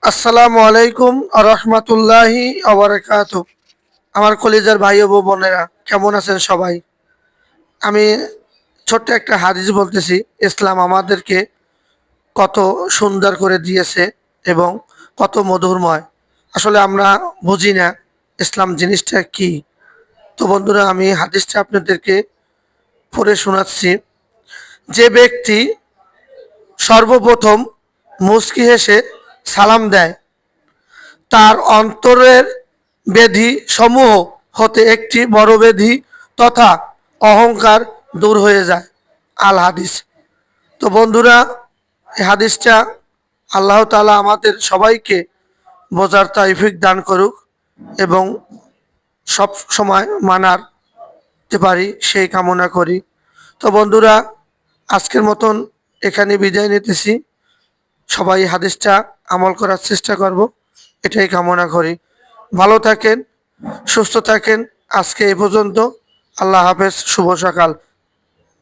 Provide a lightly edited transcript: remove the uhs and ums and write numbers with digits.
আসসালামু আলাইকুম আরহামাতুল্লাহি আবরাকাতু। আমার কলিজার ভাই ও বোনেরা, কেমন আছেন সবাই? আমি ছোট্ট একটা হাদিস বলতেছি। ইসলাম আমাদেরকে কত সুন্দর করে দিয়েছে এবং কত মধুরময়। আসলে আমরা বুঝি না ইসলাম জিনিসটা কি। তো বন্ধুরা, আমি হাদিসটা আপনাদেরকে পড়ে শোনাচ্ছি। যে ব্যক্তি সর্বপ্রথম মুচকি হেসে সালাম দেয়, তার অন্তরের ব্যাধি সমূহ হতে একটি বড় ব্যাধি তথা অহংকার দূর হয়ে যায়। আল হাদিস। তো বন্ধুরা, এই হাদিসটা আল্লাহ তাআলা আমাদের সবাইকে বোঝার তৌফিক দান করুক এবং সব সময় মানার পারি সেই কামনা করি। তো বন্ধুরা, আজকের মতন এখানে বিদায় নিতেছি। সবাই হাদিসটা আমল করার চেষ্টা করব, এটাই কামনা করি। ভালো থাকেন, সুস্থ থাকেন। আজকে এই পর্যন্ত। আল্লাহ হাফেজ, শুভ সকাল।